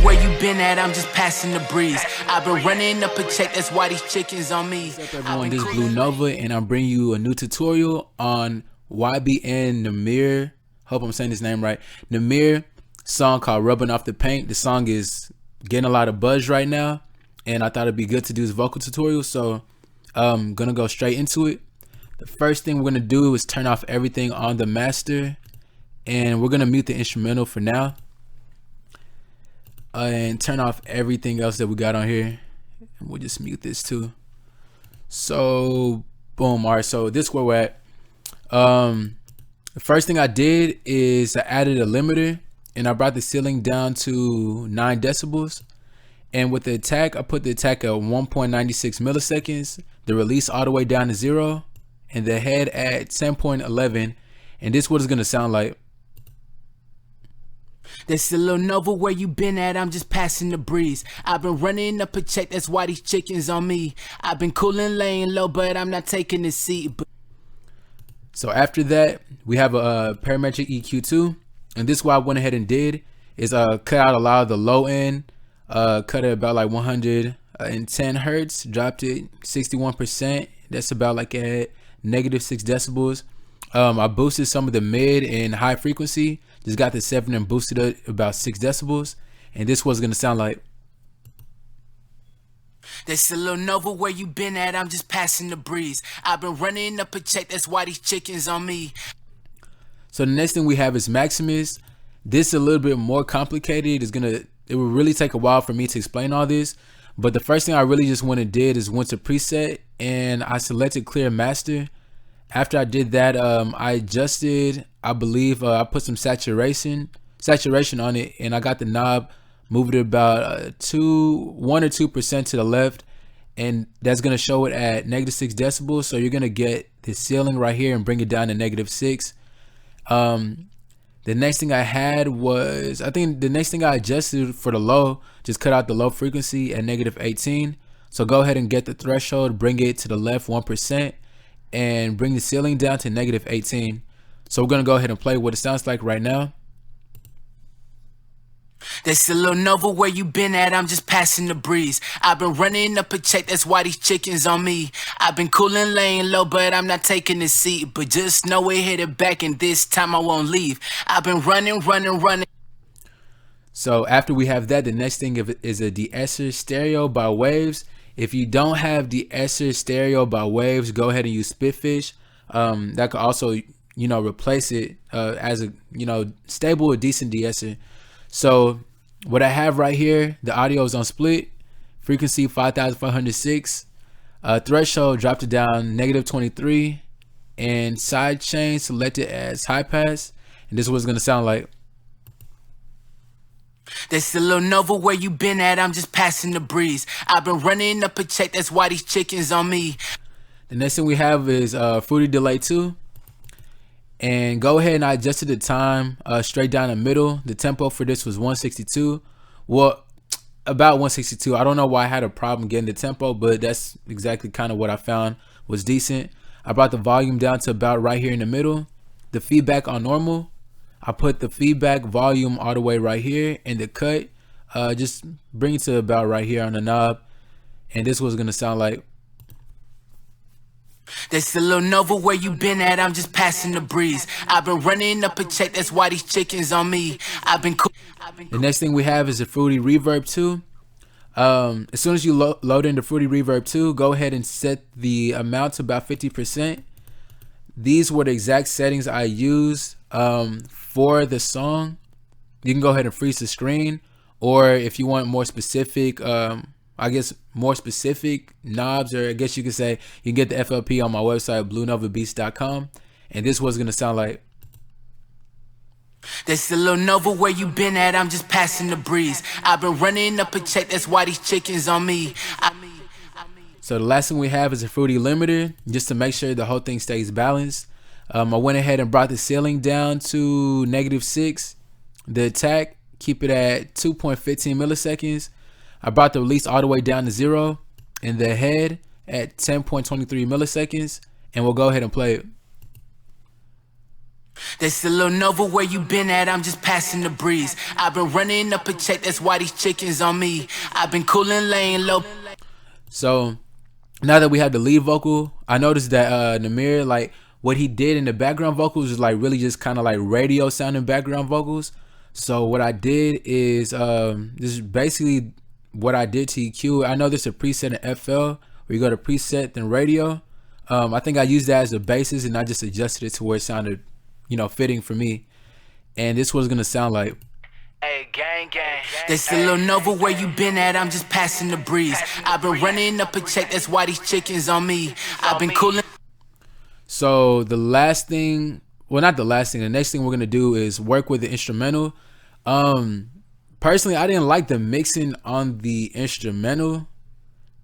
where you been at, I'm just passing the breeze. I've been running up a check, that's why these chickens on me. What's up everyone, this is Blue Nova and I'm bringing you a new tutorial on YBN Nahmir, hope I'm saying his name right, Nahmir, song called Rubbin Off The Paint. The song is getting a lot of buzz right now and I thought it'd be good to do this vocal tutorial, so I'm gonna go straight into it. The first thing we're gonna do is turn off everything on the master and we're gonna mute the instrumental for now. And turn off everything else that we got on here, and we'll just mute this too. So boom. All right, so this is where we're at. The first thing I did is I added a limiter and I brought the ceiling down to 9 decibels, and with the attack I put the attack at 1.96 milliseconds, the release all the way down to 0, and the head at 10.11, and this is what it's gonna sound like. That's a little Nova, where you been at, I'm just passing the breeze. I've been running up a check, that's why these chickens on me. I've been cooling, laying low, but I'm not taking the seat. So after that, we have a parametric EQ too, and this is what I went ahead and did is cut out a lot of the low end, cut it about like 110 hertz, dropped it 61%. That's about like at -6 decibels. I boosted some of the mid and high frequency, just got the 7 and boosted it about 6 decibels, and this was gonna sound like. That's a little Nova, where you been at, I'm just passing the breeze. I've been running up a check, that's why these chickens on me. So the next thing we have is Maximus. This is a little bit more complicated. It will really take a while for me to explain all this, but the first thing I really just went to preset and I selected clear master. After I did that, I adjusted, I believe I put some saturation on it, and I got the knob, moved it about 1 or 2% to the left, and that's gonna show it at -6 decibels. So you're gonna get the ceiling right here and bring it down to -6. The next thing I had was, I think the next thing I adjusted for the low, just cut out the low frequency at -18. So go ahead and get the threshold, bring it to the left 1%, and bring the ceiling down to -18. So we're gonna go ahead and play what it sounds like right now. That's a little Nova, where you been at, I'm just passing the breeze. I've been running up a check, that's why these chickens on me. I've been cooling, laying low, but I'm not taking the seat. But just know it hit it back, and this time I won't leave. I've been running. So after we have that, the next thing is a de-esser stereo by Waves. If you don't have de-esser stereo by Waves, go ahead and use Spitfish. That could also, replace it as a, stable or decent de-esser. So what I have right here, the audio is on split, frequency 5506, threshold dropped it down -23, and side chain selected as high pass, and this is what it's gonna sound like. That's a little Nova, where you been at, I'm just passing the breeze. I've been running up a check, that's why these chickens on me. The next thing we have is Fruity Delay 2. And go ahead and I adjusted the time straight down the middle. The tempo for this was 162. Well, about 162. I don't know why I had a problem getting the tempo, but that's exactly kind of what I found was decent. I brought the volume down to about right here in the middle. The feedback on normal. I put the feedback volume all the way right here, and the cut just bring it to about right here on the knob. And this was gonna sound like. That's a little Nova, where you been at, I'm just passing the breeze. I've been running up a check, that's why these chickens on me. The next thing we have is the Fruity Reverb 2. As soon as you load in the Fruity Reverb 2, go ahead and set the amount to about 50%. These were the exact settings I used for the song. You can go ahead and freeze the screen, or if you want more specific, more specific knobs, or I guess you could say, you can get the FLP on my website, bluenovabeats.com, and this was gonna sound like. That's a little Nova, where you been at, I'm just passing the breeze. I've been running up a check, that's why these chickens on me. So the last thing we have is a Fruity limiter, just to make sure the whole thing stays balanced. I went ahead and brought the ceiling down to -6. The attack, keep it at 2.15 milliseconds. I brought the release all the way down to 0, and the head at 10.23 milliseconds, and we'll go ahead and play it. They still don't know where you been at, I'm just passing the breeze. I've been running up a check, that's why these chickens on me. I've been coolin', laying low. So now that we have the lead vocal, I noticed that Nahmir, like what he did in the background vocals was like really just kind of like radio sounding background vocals. So what I did is this is basically what I did to EQ. I know there's a preset in FL where you go to preset then radio. I think I used that as a basis and I just adjusted it to where it sounded, you know, fitting for me. And this was gonna sound like. Hey, gang, gang. They still don't know where you been at, I'm just passing the breeze. I've been running up a check, that's why these chickens on me. I've been coolin'. So the last thing, well, not the last thing, the next thing we're gonna do is work with the instrumental. Personally, I didn't like the mixing on the instrumental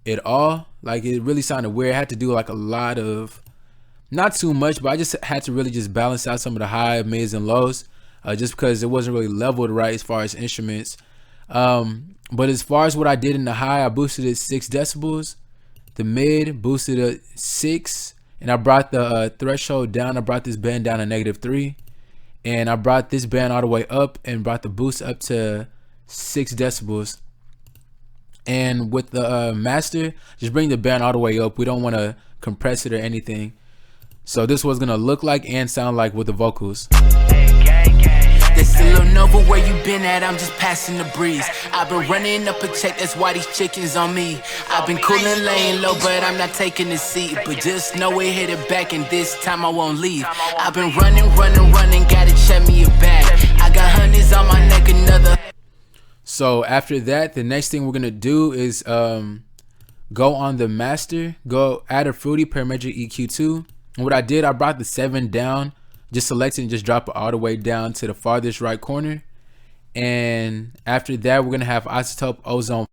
at all. Like it really sounded weird. I had to do like a lot of, not too much, but I just had to really just balance out some of the high, mids, and lows, just because it wasn't really leveled right as far as instruments. But as far as what I did in the high, I boosted it 6 decibels. The mid boosted it 6, and I brought the threshold down. I brought this band down to -3, and I brought this band all the way up and brought the boost up to 6 decibels. And with the master, just bring the band all the way up. We don't want to compress it or anything. So this was gonna look like and sound like with the vocals. They still don't know where you been at, I'm just passing the breeze. I've been running up a check, that's why these chickens on me. I've been coolin', laying low, but I'm not taking the seat. But just know it hit it back, and this time I won't leave. I've been running, gotta check me a bag. I got honeys on my neck, another. So after that, the next thing we're gonna do is go on the master, go add a fruity parametric EQ2. And what I did, I brought the 7 down, just select it and just drop it all the way down to the farthest right corner. And after that, we're gonna have isotope ozone.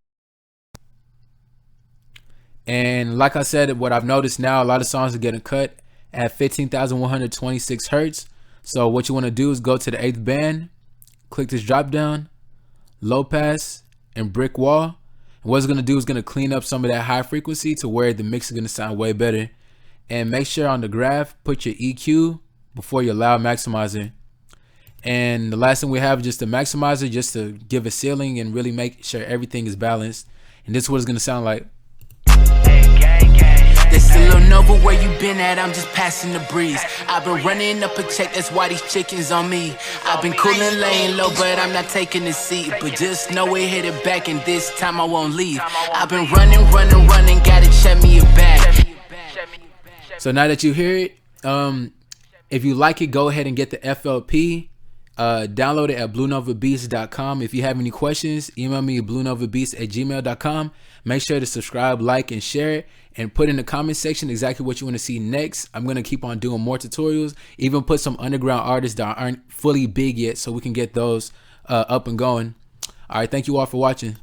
And like I said, what I've noticed now, a lot of songs are getting cut at 15,126 hertz. So what you want to do is go to the 8th band, click this drop down, low pass, and brick wall. And what it's gonna do is gonna clean up some of that high frequency to where the mix is gonna sound way better. And make sure on the graph, put your EQ before your loud maximizer. And the last thing we have is just the maximizer, just to give a ceiling and really make sure everything is balanced. And this is what it's gonna sound like. They still don't know where you been at, I'm just passing the breeze. I've been running up a check, that's why these chickens on me. I've been coolin', laying low, but I'm not taking the seat. But just know it hit it back, and this time I won't leave. I've been running, gotta check me a bag. So now that you hear it, if you like it, go ahead and get the FLP. Download it at bluenovabeats.com. If you have any questions, email me at bluenovabeats@gmail.com. Make sure to subscribe, like, and share it, and put in the comment section exactly what you want to see next. I'm going to keep on doing more tutorials, even put some underground artists that aren't fully big yet, so we can get those up and going. All right, thank you all for watching.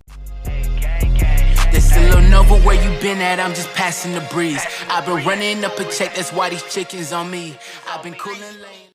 They still don't know where you been at, I'm just passing the breeze. I've been running up a check, that's why these chickens on me. I've been coolin', laying.